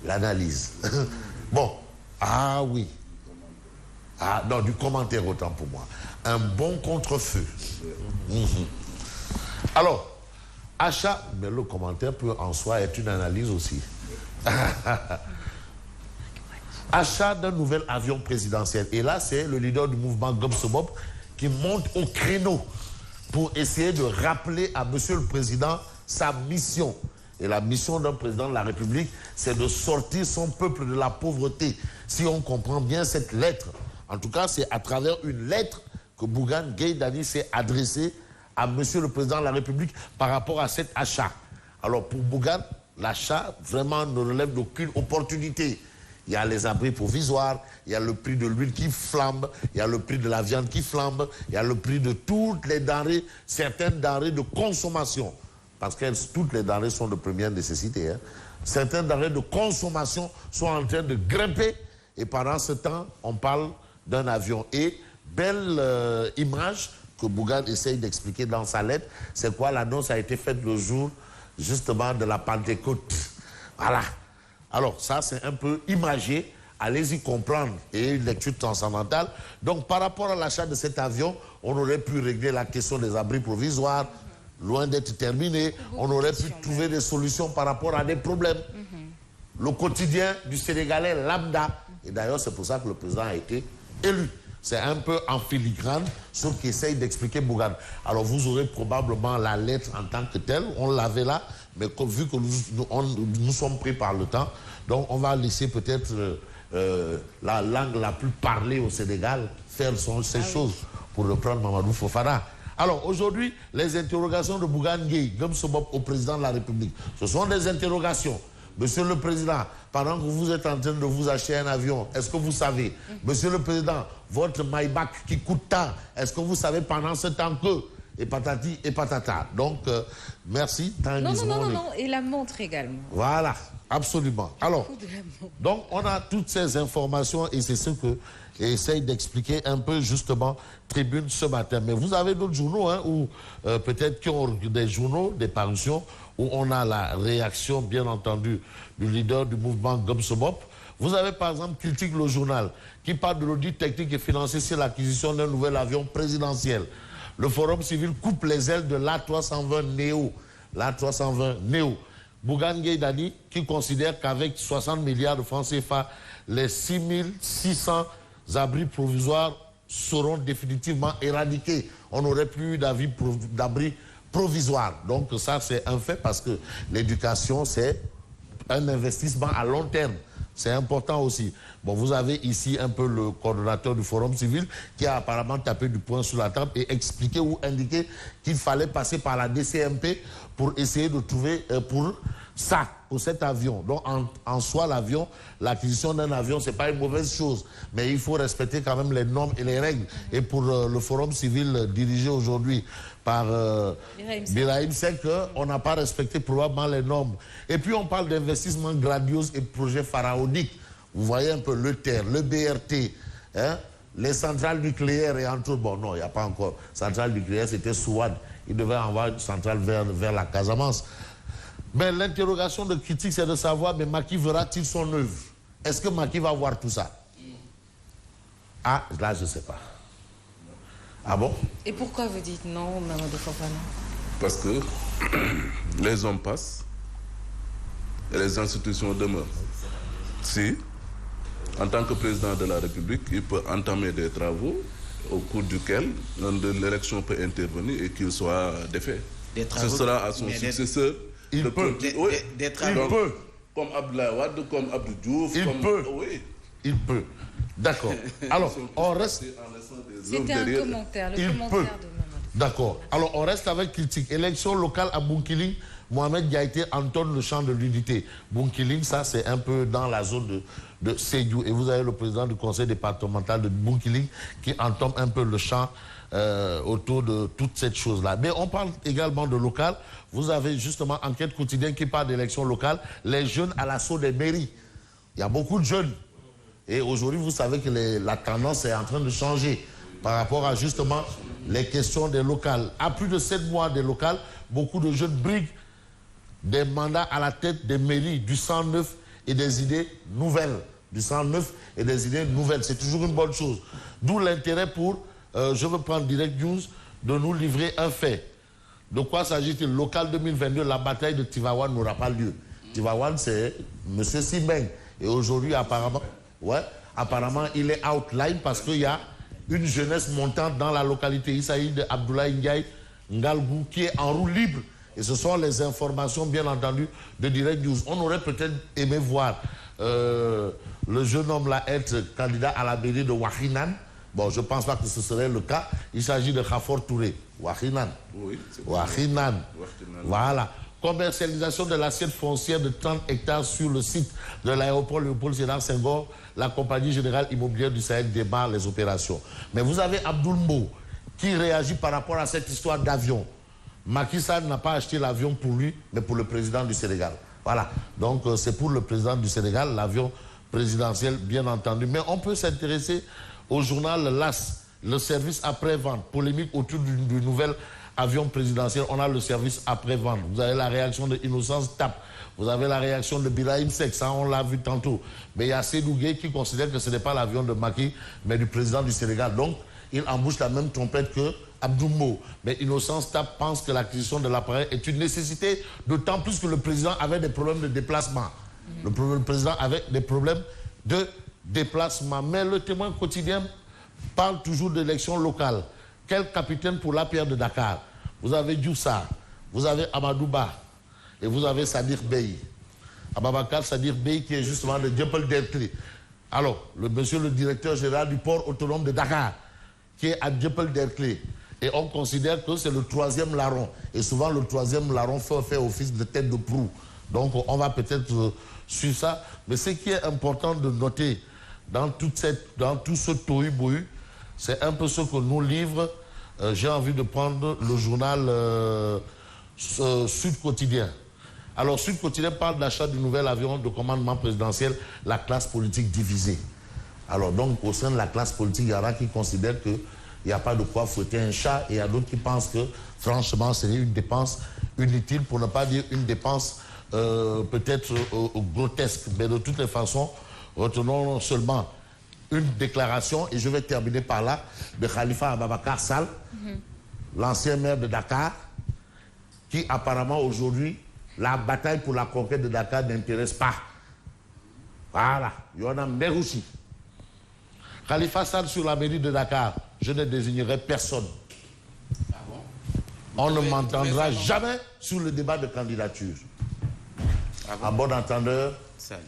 l'analyse. Bon, ah oui. Ah non, du commentaire autant pour moi. Un bon contre-feu. Alors, achat, mais le commentaire peut en soi être une analyse aussi. Achat d'un nouvel avion présidentiel. Et là, c'est le leader du mouvement Gom-Sobop qui monte au créneau pour essayer de rappeler à Monsieur le Président sa mission. Et la mission d'un président de la République, c'est de sortir son peuple de la pauvreté. Si on comprend bien cette lettre, en tout cas, c'est à travers une lettre que Bougane Gueye Dany s'est adressé à Monsieur le Président de la République par rapport à cet achat. Alors pour Bougane, l'achat vraiment ne relève d'aucune opportunité. Il y a les abris provisoires, il y a le prix de l'huile qui flambe, il y a le prix de la viande qui flambe, il y a le prix de toutes les denrées, certaines denrées de consommation. Parce que toutes les denrées sont de première nécessité. Hein. Certaines denrées de consommation sont en train de grimper. Et pendant ce temps, on parle d'un avion. Et belle image que Bougane essaye d'expliquer dans sa lettre, c'est quoi? L'annonce a été faite le jour, justement, de la Pentecôte. Voilà. Alors, ça, c'est un peu imagé. Allez-y comprendre. Et une lecture transcendantale. Donc, par rapport à l'achat de cet avion, on aurait pu régler la question des abris provisoires, loin d'être terminé. On aurait pu trouver des solutions par rapport à des problèmes. Le quotidien du Sénégalais lambda. Et d'ailleurs, c'est pour ça que le président a été élu. C'est un peu en filigrane ce qu'essaye d'expliquer Bougane. Alors, vous aurez probablement la lettre en tant que telle. On l'avait là. Mais comme, vu que nous sommes pris par le temps, donc on va laisser peut-être la langue la plus parlée au Sénégal faire ces choses, pour reprendre Mamadou Fofana. Alors aujourd'hui, les interrogations de Bougane Gueye, Gom-Sobop au président de la République, ce sont des interrogations. Monsieur le Président, pendant que vous êtes en train de vous acheter un avion, est-ce que vous savez, Monsieur le Président, votre Maybach qui coûte tant, est-ce que vous savez pendant ce temps que... Et patati et patata. Donc, merci. Non. Et la montre également. Voilà, absolument. Alors, donc, on a toutes ces informations et c'est ce que essaye d'expliquer un peu justement Tribune ce matin. Mais vous avez d'autres journaux, hein, ou peut-être qui ont des journaux, des parutions, où on a la réaction, bien entendu, du leader du mouvement Gom-Sobop. Vous avez par exemple Critique le journal, qui parle de l'audit technique et financier sur l'acquisition d'un nouvel avion présidentiel. Le Forum civil coupe les ailes de l'A320 Neo. L'A320 Neo. Bougane Gueye Dany qui considère qu'avec 60 milliards de francs CFA, les 6600 abris provisoires seront définitivement éradiqués. On n'aurait plus d'abris provisoires. Donc ça, c'est un fait parce que l'éducation, c'est un investissement à long terme. C'est important aussi. Bon, vous avez ici un peu le coordonnateur du Forum civil qui a apparemment tapé du poing sur la table et expliqué ou indiqué qu'il fallait passer par la DCMP pour essayer de trouver pour ça, pour cet avion. Donc, en soi, l'avion, l'acquisition d'un avion, c'est pas une mauvaise chose. Mais il faut respecter quand même les normes et les règles. Et pour le Forum civil dirigé aujourd'hui par Birahim Seck, on n'a pas respecté probablement les normes. Et puis, on parle d'investissements grandioses et de projets pharaoniques. Vous voyez un peu le TER, le BRT, hein, les centrales nucléaires et entre autres. Bon, non, il n'y a pas encore. Centrale nucléaire, c'était Souad. Il devait avoir une centrale vers la Casamance. Mais l'interrogation de critique, c'est de savoir, mais Macky verra-t-il son œuvre? Est-ce que Macky va voir tout ça? Ah, là, je ne sais pas. Ah bon? Et pourquoi vous dites non, Mamadou Fofana? Parce que les hommes passent et les institutions demeurent. Si, en tant que président de la République, il peut entamer des travaux au cours duquel l'élection peut intervenir et qu'il soit défait. Ce sera à son successeur. Il peut. Des travaux. Il peut. Comme Abdoulaye Wade, comme Abdou Diouf. Il peut. Oui. Il peut. D'accord. Alors, on reste... C'était un commentaire, le commentaire de Mamadou. D'accord. Alors, on reste avec critique. Élection locale à Bunkiling, Mohamed Diaité entonne le champ de l'unité. Bunkiling, ça, c'est un peu dans la zone de Sédhiou. Et vous avez le président du conseil départemental de Bunkiling qui entame un peu le champ autour de toute cette chose-là. Mais on parle également de local. Vous avez justement Enquête quotidienne qui parle d'élections locales. Les jeunes à l'assaut des mairies. Il y a beaucoup de jeunes. Et aujourd'hui, vous savez que la tendance est en train de changer par rapport à justement les questions des locales. À plus de 7 mois des locales, beaucoup de jeunes briguent des mandats à la tête des mairies du 109 et des idées nouvelles, du sang neuf et des idées nouvelles. C'est toujours une bonne chose. D'où l'intérêt pour, je veux prendre Direct News, de nous livrer un fait. De quoi s'agit-il? Local 2022, la bataille de Tivaouane n'aura pas lieu. Tivaouane, c'est M. Simbeng. Et aujourd'hui, apparemment, il est outline parce qu'il y a une jeunesse montante dans la localité. Il s'agit d'Abdoulaye Ndiaye Ngalgou qui est en roue libre. Et ce sont les informations, bien entendu, de Direct News. On aurait peut-être aimé voir le jeune homme là être candidat à la mairie de Wakhinane. Bon, je ne pense pas que ce serait le cas. Il s'agit de Khafor Touré. Wakhinane. Oui, Wakhinane. Voilà. Commercialisation de l'assiette foncière de 30 hectares sur le site de l'aéroport Léopold Sédar Senghor. La compagnie générale immobilière du Sahel démarre les opérations. Mais vous avez Abdoul Mbow qui réagit par rapport à cette histoire d'avion. Macky Sall n'a pas acheté l'avion pour lui, mais pour le président du Sénégal. Voilà. Donc, c'est pour le président du Sénégal, l'avion présidentiel, bien entendu. Mais on peut s'intéresser au journal LAS, le service après-vente, polémique autour du nouvel avion présidentiel. On a le service après-vente. Vous avez la réaction de Innocence Tap. Vous avez la réaction de Birahim Seck, ça on l'a vu tantôt. Mais il y a Seydou Gueye qui considère que ce n'est pas l'avion de Macky, mais du président du Sénégal. Donc, il embouche la même trompette que Abdoul Mbow. Mais Innocence Tap pense que l'acquisition de l'appareil est une nécessité, d'autant plus que le président avait des problèmes de déplacement. Le président avait des problèmes de déplacement. Mais le Témoin quotidien parle toujours d'élections locales. Quel capitaine pour l'APR de Dakar? Vous avez Djoussa, vous avez Amadouba et vous avez Sadir Bey. Ababakar Sadir Bey qui est justement de Dieuppeul Derklé. Alors, monsieur le directeur général du port autonome de Dakar, qui est à Dieuppeul Derklé. Et on considère que c'est le troisième larron. Et souvent, le troisième larron fait office de tête de proue. Donc, on va peut-être suivre ça. Mais ce qui est important de noter dans tout ce tohu-bohu, c'est un peu ce que nous livre. J'ai envie de prendre le journal Sud Quotidien. Alors, Sud Quotidien parle de l'achat du nouvel avion de commandement présidentiel, la classe politique divisée. Alors, donc, au sein de la classe politique, il y en a qui considèrent qu'il n'y a pas de quoi fouetter un chat, et il y a d'autres qui pensent que, franchement, c'est une dépense inutile, pour ne pas dire une dépense peut-être grotesque. Mais de toutes les façons, retenons seulement une déclaration, et je vais terminer par là, de Khalifa Ababakar Sall, l'ancien maire de Dakar, qui apparemment aujourd'hui, la bataille pour la conquête de Dakar n'intéresse pas. Voilà, il y en a maire aussi. Khalifa Sall sur la mairie de Dakar, je ne désignerai personne. Ah bon? On ne m'entendra jamais sur le débat de candidature. Ah bon? À bon entendeur, salut.